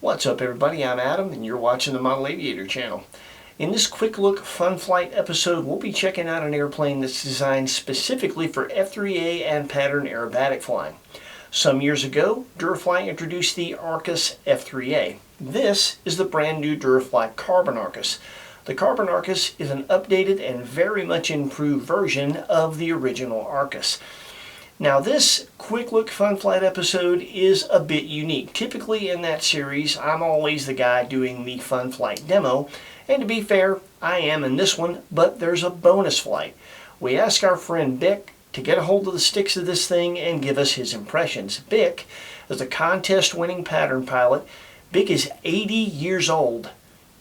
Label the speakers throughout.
Speaker 1: What's up everybody, I'm Adam and you're watching the Model Aviator channel. In this quick look fun flight episode we'll be checking out an airplane that's designed specifically for F3A and pattern aerobatic flying. Some years ago, Durafly introduced the Arcus F3A. This is the brand new Durafly Carbon Arcus. The Carbon Arcus is an updated and very much improved version of the original Arcus. Now this quick look fun flight episode is a bit unique. Typically in that series I'm always the guy doing the fun flight demo, and to be fair I am in this one, but there's a bonus flight. We asked our friend Bick to get a hold of the sticks of this thing and give us his impressions. Bick is a contest winning pattern pilot. Bick is 80 years old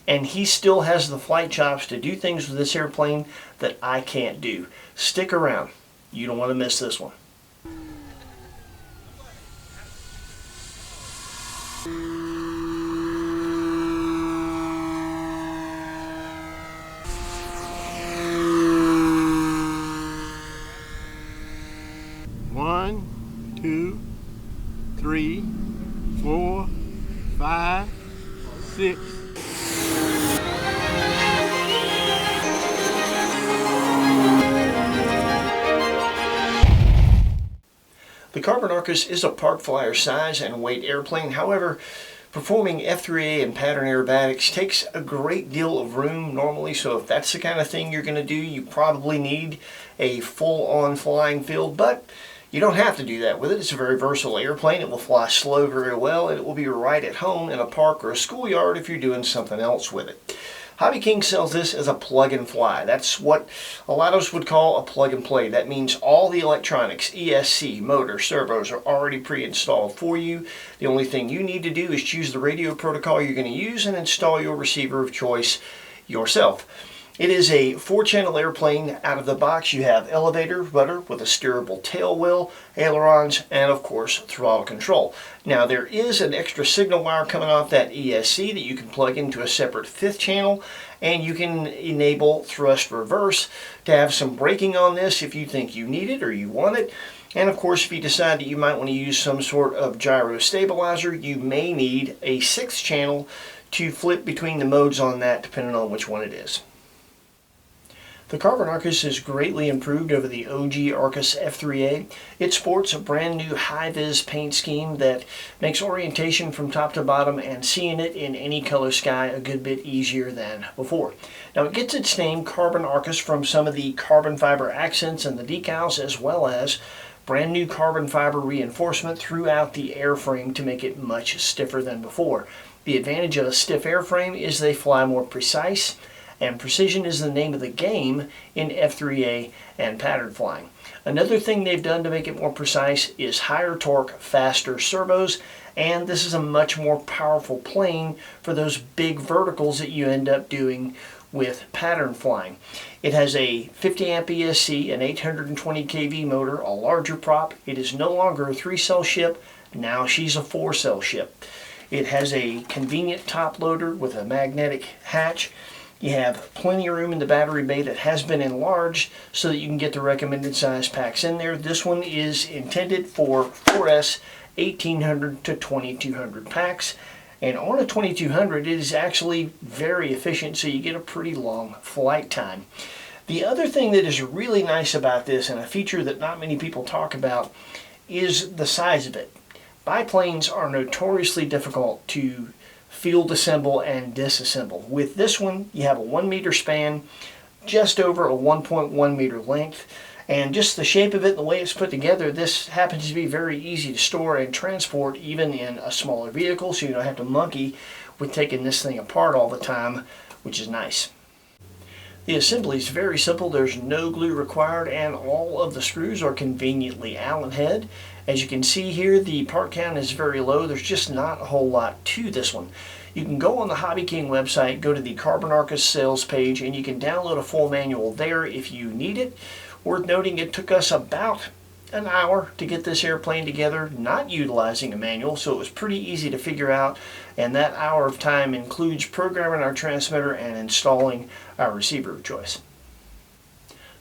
Speaker 1: and he still has the flight chops to do things with this airplane that I can't do. Stick around, you don't want to miss this one.
Speaker 2: One, two, three, 4, 5, 6.
Speaker 1: The Carbon Arcus is a park flyer size and weight airplane. However, performing F3A and pattern aerobatics takes a great deal of room normally, so if that's the kind of thing you're going to do, you probably need a full-on flying field, but you don't have to do that with it. It's a very versatile airplane. It will fly slow very well, and it will be right at home in a park or a schoolyard if you're doing something else with it. Hobby King sells this as a plug and fly. That's what a lot of us would call a plug and play. That means all the electronics, ESC, motor, servos are already pre-installed for you. The only thing you need to do is choose the radio protocol you're going to use and install your receiver of choice yourself. It is a 4-channel airplane. Out of the box you have elevator, rudder with a steerable tail wheel, ailerons, and of course throttle control. Now there is an extra signal wire coming off that ESC that you can plug into a separate 5th channel, and you can enable thrust reverse to have some braking on this if you think you need it or you want it. And of course if you decide that you might want to use some sort of gyro stabilizer, you may need a 6th channel to flip between the modes on that depending on which one it is. The Carbon Arcus is greatly improved over the OG Arcus F3A. It sports a brand new high-vis paint scheme that makes orientation from top to bottom and seeing it in any color sky a good bit easier than before. Now it gets its name, Carbon Arcus, from some of the carbon fiber accents and the decals, as well as brand new carbon fiber reinforcement throughout the airframe to make it much stiffer than before. The advantage of a stiff airframe is they fly more precise, and precision is the name of the game in F3A and pattern flying. Another thing they've done to make it more precise is higher torque, faster servos, and this is a much more powerful plane for those big verticals that you end up doing with pattern flying. It has a 50 amp ESC, an 820 kV motor, a larger prop. It is no longer a 3-cell ship, now she's a 4-cell ship. It has a convenient top loader with a magnetic hatch. You have plenty of room in the battery bay that has been enlarged so that you can get the recommended size packs in there. This one is intended for 4S 1800 to 2200 packs, and on a 2200 it is actually very efficient, so you get a pretty long flight time. The other thing that is really nice about this, and a feature that not many people talk about, is the size of it. Biplanes are notoriously difficult to field assemble and disassemble. With this one you have a 1 meter span, just over a 1.1 meter length, and just the shape of it and the way it's put together, this happens to be very easy to store and transport even in a smaller vehicle, so you don't have to monkey with taking this thing apart all the time, which is nice. The assembly is very simple. There's no glue required, and all of the screws are conveniently Allen head. As you can see here, the part count is very low. There's just not a whole lot to this one. You can go on the Hobby King website, go to the Carbon Arcus sales page, and you can download a full manual there if you need it. Worth noting, it took us about an hour to get this airplane together, not utilizing a manual, so it was pretty easy to figure out, and that hour of time includes programming our transmitter and installing our receiver of choice.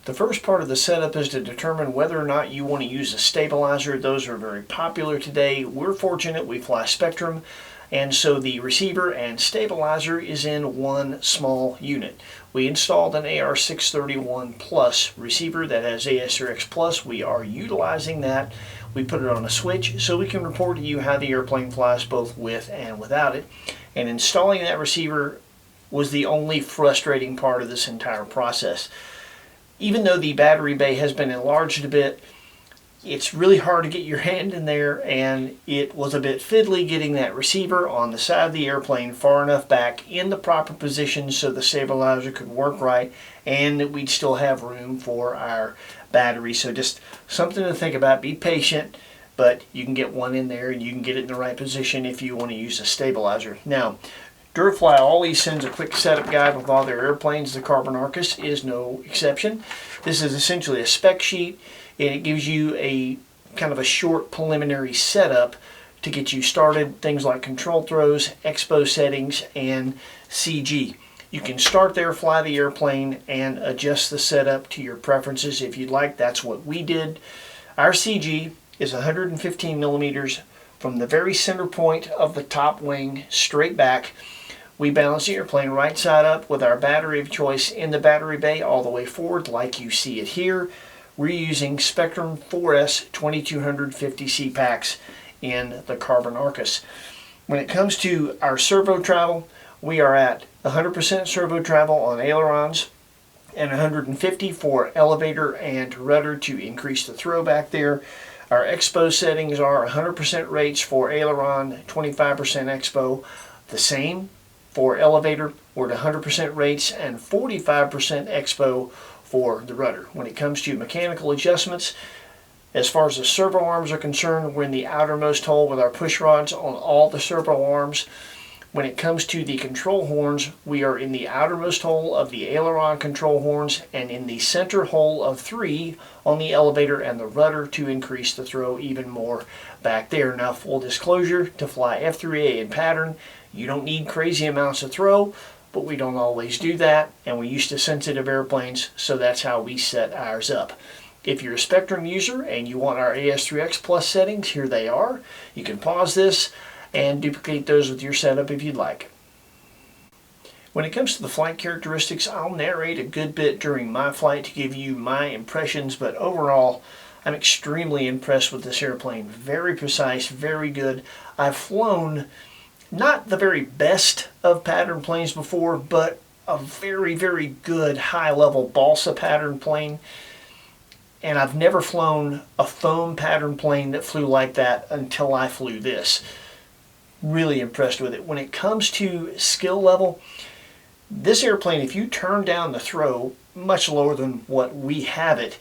Speaker 1: The first part of the setup is to determine whether or not you want to use a stabilizer. Those are very popular today. We're fortunate we fly Spectrum, And so the receiver and stabilizer is in one small unit. We installed an AR631 Plus receiver that has AS3X Plus. We are utilizing that. We put it on a switch so we can report to you how the airplane flies both with and without it. And installing that receiver was the only frustrating part of this entire process. Even though the battery bay has been enlarged a bit, it's really hard to get your hand in there, and it was a bit fiddly getting that receiver on the side of the airplane far enough back in the proper position so the stabilizer could work right and that we'd still have room for our battery. So just something to think about. Be patient, but you can get one in there and you can get it in the right position if you want to use a stabilizer. Now, Durafly always sends a quick setup guide with all their airplanes. The Carbon Arcus is no exception. This is essentially a spec sheet, and it gives you a kind of a short preliminary setup to get you started. Things like control throws, expo settings, and CG. You can start there, fly the airplane, and adjust the setup to your preferences if you'd like. That's what we did. Our CG is 115 millimeters from the very center point of the top wing straight back. We balance the airplane right side up with our battery of choice in the battery bay all the way forward like you see it here. We're using Spectrum 4S 2250C packs in the Carbon Arcus. When it comes to our servo travel, we are at 100% servo travel on ailerons and 150 for elevator and rudder to increase the throw back there. Our expo settings are 100% rates for aileron, 25% expo. The same for elevator, we're at 100% rates and 45% expo for the rudder. When it comes to mechanical adjustments, as far as the servo arms are concerned, we're in the outermost hole with our push rods on all the servo arms. When it comes to the control horns, we are in the outermost hole of the aileron control horns and in the center hole of 3 on the elevator and the rudder to increase the throw even more back there. Now, full disclosure, to fly F3A in pattern, you don't need crazy amounts of throw, but we don't always do that, and we're used to sensitive airplanes, so that's how we set ours up. If you're a Spectrum user and you want our AS3X Plus settings, here they are. You can pause this and duplicate those with your setup if you'd like. When it comes to the flight characteristics, I'll narrate a good bit during my flight to give you my impressions, but overall, I'm extremely impressed with this airplane. Very precise, very good. I've flown not the very best of pattern planes before, but a very, very good high-level balsa pattern plane. And I've never flown a foam pattern plane that flew like that until I flew this. Really impressed with it. When it comes to skill level, this airplane, if you turn down the throw much lower than what we have it,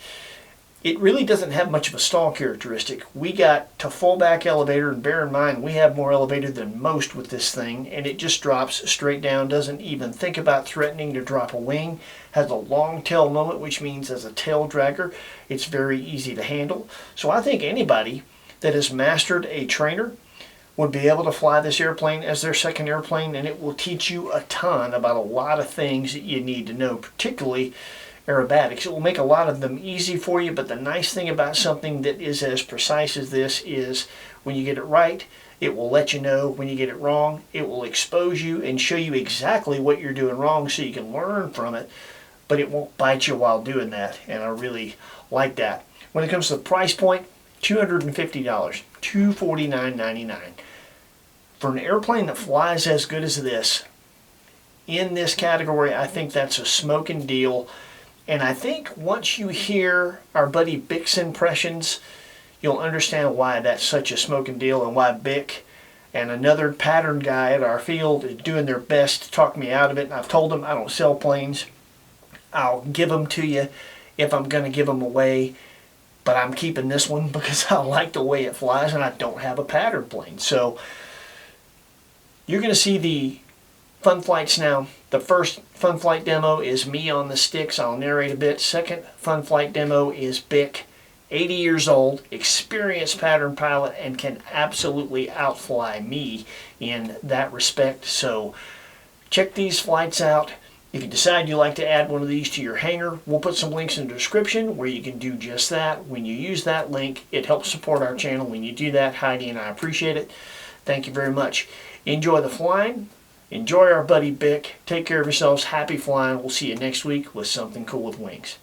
Speaker 1: it really doesn't have much of a stall characteristic. We got to full back elevator, and bear in mind we have more elevator than most with this thing, and it just drops straight down, doesn't even think about threatening to drop a wing. Has a long tail moment, which means as a tail dragger it's very easy to handle. So I think anybody that has mastered a trainer would be able to fly this airplane as their second airplane, and it will teach you a ton about a lot of things that you need to know, particularly aerobatics. It will make a lot of them easy for you, but the nice thing about something that is as precise as this is when you get it right, it will let you know. When you get it wrong, it will expose you and show you exactly what you're doing wrong so you can learn from it, but it won't bite you while doing that, and I really like that. When it comes to the price point, $250, $249.99. For an airplane that flies as good as this, in this category, I think that's a smoking deal. And I think once you hear our buddy Bic's impressions, you'll understand why that's such a smoking deal and why Bic and another pattern guy at our field is doing their best to talk me out of it. And I've told them I don't sell planes. I'll give them to you if I'm going to give them away. But I'm keeping this one because I like the way it flies and I don't have a pattern plane. So you're going to see the fun flights now. The first fun flight demo is me on the sticks. I'll narrate a bit. Second fun flight demo is Bic, 80 years old, experienced pattern pilot, and can absolutely outfly me in that respect. So check these flights out. If you decide you'd like to add one of these to your hangar, we'll put some links in the description where you can do just that. When you use that link, it helps support our channel. When you do that, Heidi and I appreciate it. Thank you very much. Enjoy the flying. Enjoy our buddy Bick. Take care of yourselves. Happy flying. We'll see you next week with something cool with wings.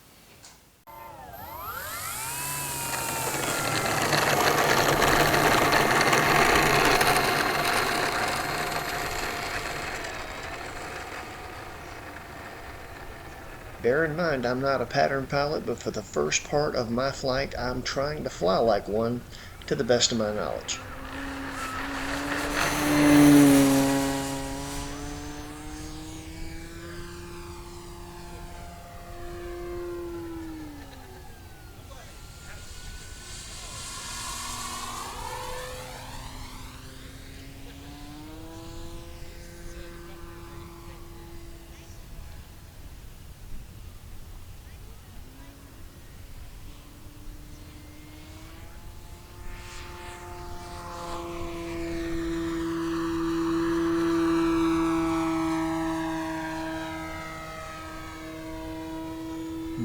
Speaker 1: Bear in mind, I'm not a pattern pilot, but for the first part of my flight, I'm trying to fly like one to the best of my knowledge.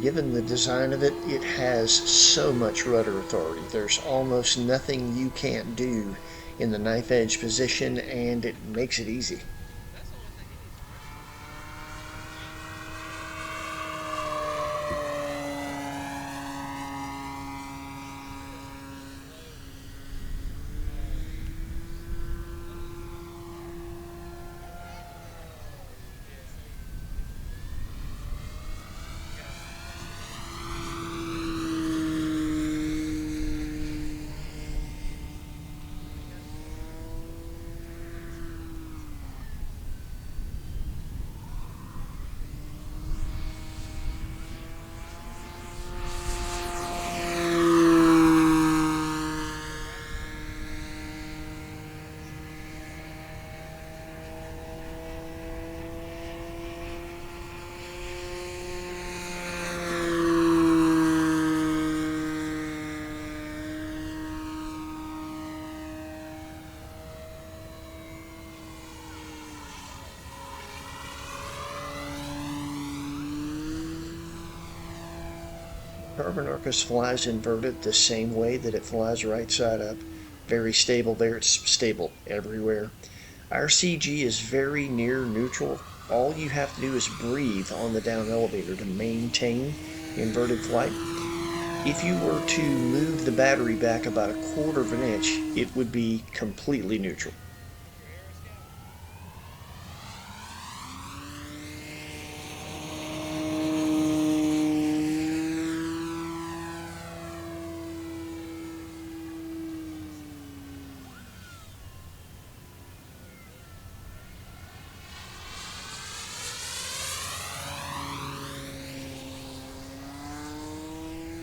Speaker 1: Given the design of it, it has so much rudder authority. There's almost nothing you can't do in the knife edge position, and it makes it easy. Carbon Arcus flies inverted the same way that it flies right side up. Very stable there. It's stable everywhere. Our CG is very near neutral. All you have to do is breathe on the down elevator to maintain inverted flight. If you were to move the battery back about 1/4 of an inch, it would be completely neutral.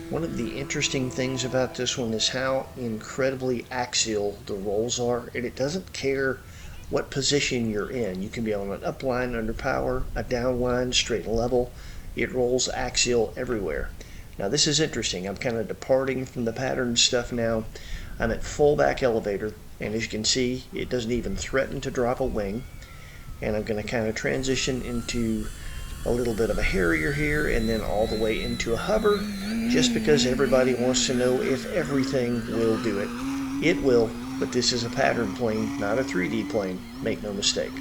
Speaker 1: One of the interesting things about this one is how incredibly axial the rolls are, and it doesn't care what position you're in. You can be on an up line under power, a down line, straight level. It rolls axial everywhere. Now this is interesting. I'm kind of departing from the pattern stuff now. I'm at full back elevator, and as you can see, it doesn't even threaten to drop a wing. And I'm going to kind of transition into a little bit of a Harrier here, and then all the way into a hover, just because everybody wants to know if everything will do it. It will, but this is a pattern plane, not a 3D plane. Make no mistake.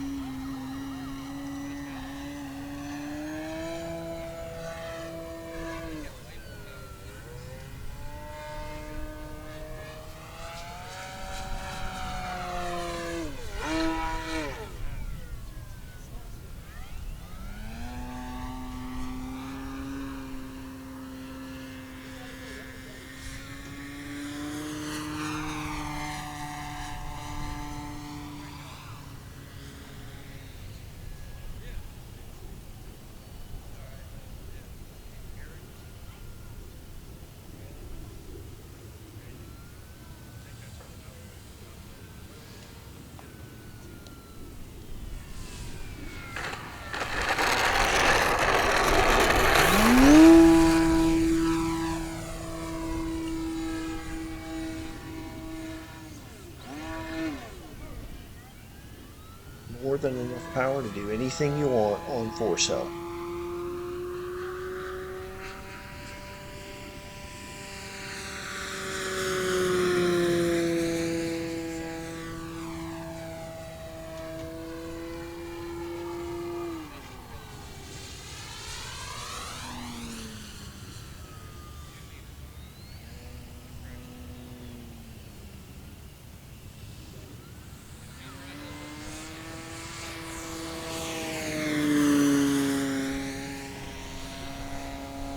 Speaker 1: More than enough power to do anything you want on 4-cell.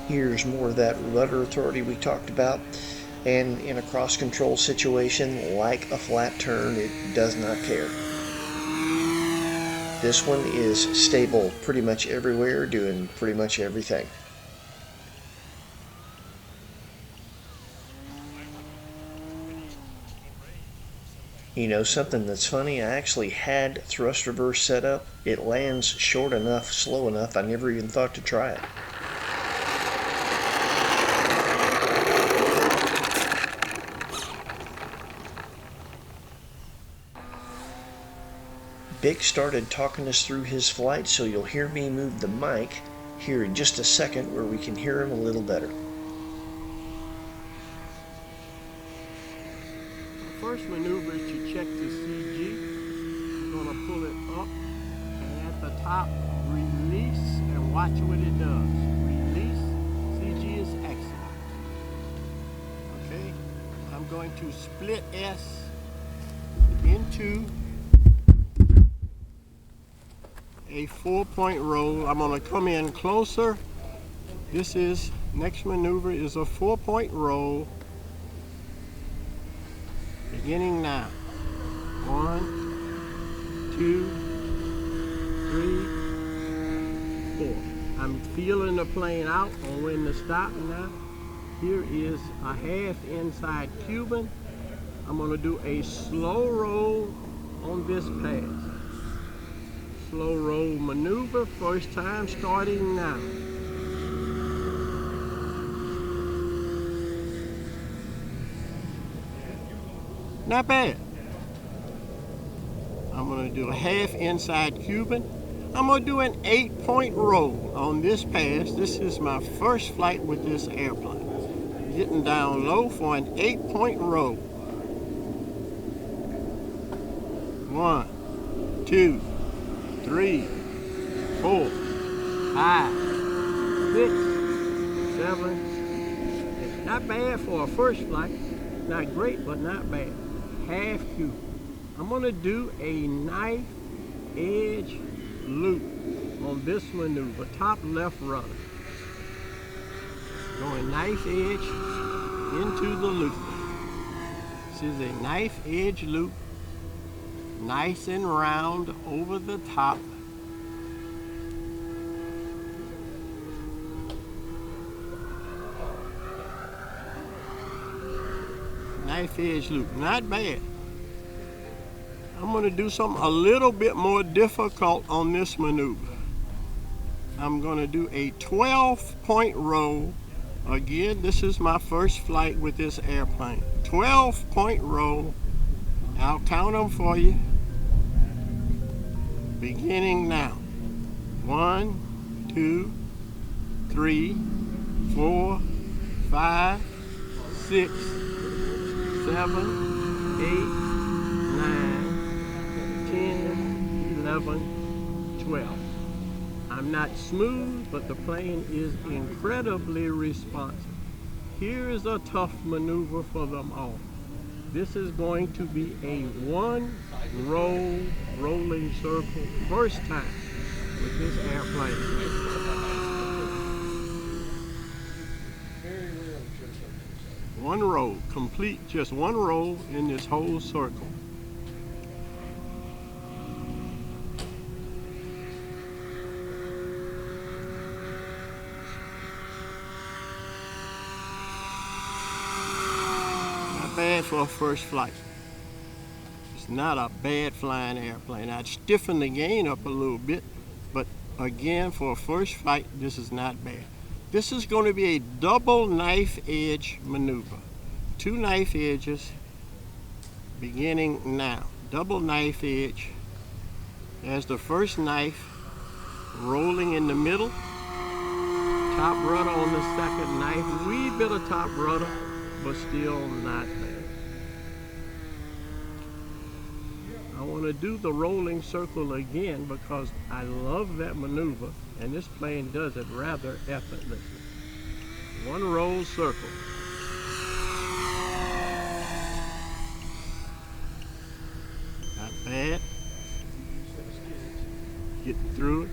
Speaker 1: Here's more of that rudder authority we talked about. And in a cross control situation, like a flat turn, it does not care. This one is stable pretty much everywhere, doing pretty much everything. You know something that's funny? I actually had thrust reverse set up. It lands short enough, slow enough, I never even thought to try it. Bick started talking us through his flight, so you'll hear me move the mic here in just a second where we can hear him a little better.
Speaker 2: First maneuver is to check the CG. We're going to pull it up and at the top release and watch what it does. Release, CG is excellent. Okay, I'm going to split S into a 4-point roll. I'm going to come in closer. This is, next maneuver is a 4-point roll. Beginning now. 1, 2, 3, 4. I'm feeling the plane out on when to stop now. Here is a half inside Cuban. I'm going to do a slow roll on this pass. Slow roll maneuver, first time, starting now. Not bad. I'm going to do a half inside Cuban. I'm going to do an 8-point roll on this pass. This is my first flight with this airplane. Getting down low for an 8-point roll. 1, 2, 3, 4, 5, 6, 7, 8. Not bad for a first flight. Not great, but not bad. Half Cuban. I'm going to do a knife edge loop on this maneuver, top left rudder. Going knife edge into the loop. This is a knife edge loop, nice and round over the top. Knife edge loop, not bad. I'm going to do something a little bit more difficult on this maneuver. I'm going to do a 12-point roll. Again, this is my first flight with this airplane. 12-point roll. I'll count them for you. Beginning now. 1, 2, 3, 4, 5, 6, 7, 8, 9, 10, 11, 12. I'm not smooth, but the plane is incredibly responsive. Here is a tough maneuver for them all. This is going to be a 1-roll rolling circle, first time with this airplane. One roll, complete, just one roll in this whole circle. Not bad for a first flight. It's not a bad flying airplane. I'd stiffen the gain up a little bit, but again, for a first flight, this is not bad. This is going to be a double knife edge maneuver. 2 knife edges beginning now. Double knife edge. As the first knife rolling in the middle. Top rudder on the second knife. Wee bit of top rudder, but still not bad. I want to do the rolling circle again because I love that maneuver, and this plane does it rather effortlessly. One roll circle. Not bad. Getting through it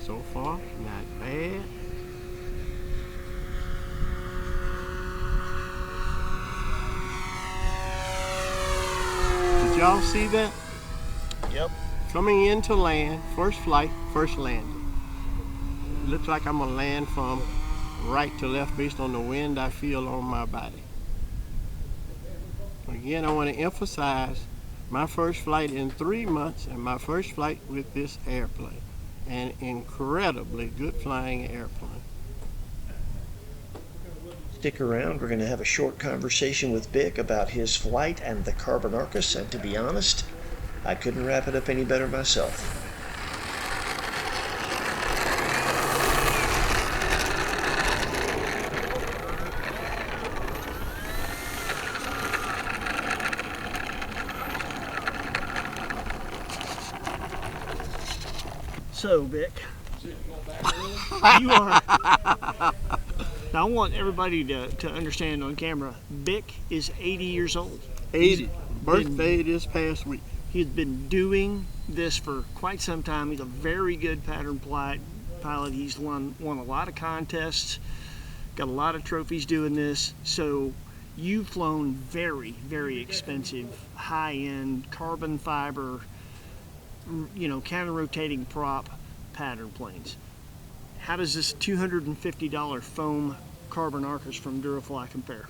Speaker 2: so far, not bad. y'all see that?
Speaker 1: Yep.
Speaker 2: Coming into land, first flight, first landing. Looks like I'm gonna land from right to left based on the wind I feel on my body. Again, I want to emphasize my first flight in 3 months and my first flight with this airplane. An incredibly good flying airplane.
Speaker 1: Stick around, we're going to have a short conversation with Bick about his flight and the Carbon Arcus, and to be honest, I couldn't wrap it up any better myself.
Speaker 3: So, Bick, you are. Now, I want everybody to understand on camera. Bick is 80 years old.
Speaker 2: 80. Birthday this past week.
Speaker 3: He's been doing this for quite some time. He's a very good pattern pilot. He's won a lot of contests, got a lot of trophies doing this. So you've flown very, very expensive, high-end carbon fiber, counter-rotating prop pattern planes. How does this $250 foam Carbon Arcus from Durafly compare?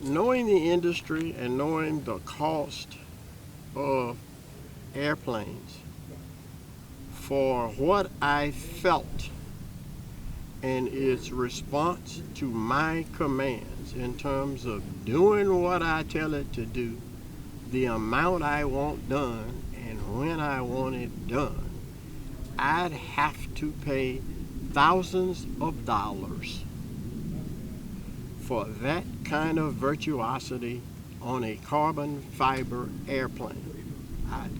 Speaker 2: Knowing the industry and knowing the cost of airplanes, for what I felt and its response to my commands in terms of doing what I tell it to do, the amount I want done, and when I want it done, I'd have to pay thousands of dollars for that kind of virtuosity on a carbon fiber airplane.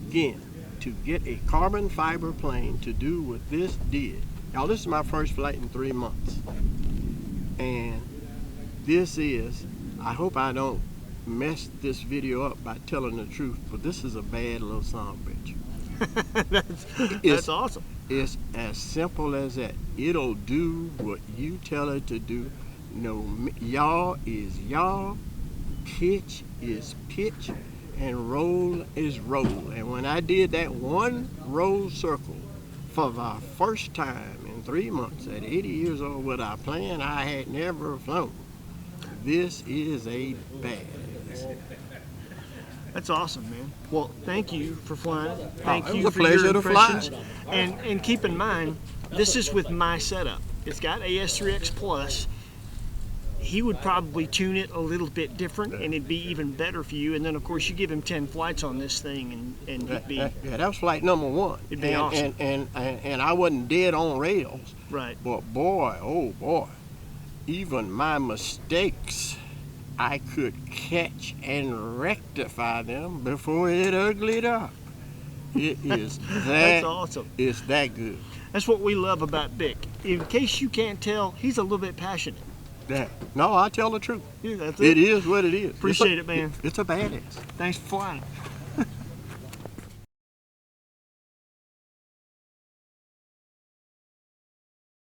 Speaker 2: Again, to get a carbon fiber plane to do what this did. Y'all, this is my first flight in 3 months. And this is, I hope I don't mess this video up by telling the truth, but this is a bad little son of a bitch.
Speaker 3: That's awesome.
Speaker 2: It's as simple as that. It'll do what you tell it to do. No, yaw is yaw, pitch is pitch, and roll is roll. And when I did that one roll circle for the first time in 3 months at 80 years old with a plane I had never flown, this is a badass.
Speaker 3: That's awesome, man. Well, thank you for flying. Thank
Speaker 2: it
Speaker 3: you
Speaker 2: was a
Speaker 3: for your
Speaker 2: pleasure to fly.
Speaker 3: impressions. And keep in mind, this is with my setup. It's got AS3X Plus. He would probably tune it a little bit different, and it'd be even better for you. And then, of course, you give him 10 flights on this thing, and it'd be...
Speaker 2: Yeah, that was flight number one.
Speaker 3: It'd be awesome.
Speaker 2: And I wasn't dead on rails.
Speaker 3: Right.
Speaker 2: But boy, oh boy, even my mistakes, I could catch and rectify them before it uglied up. It is that.
Speaker 3: That's awesome.
Speaker 2: It's that good.
Speaker 3: That's what we love about Bick. In case you can't tell, he's a little bit passionate.
Speaker 2: That. No, I tell the truth.
Speaker 3: Yeah, that's
Speaker 2: It is what it is.
Speaker 3: Appreciate it, man.
Speaker 2: It's a badass.
Speaker 3: Thanks for flying.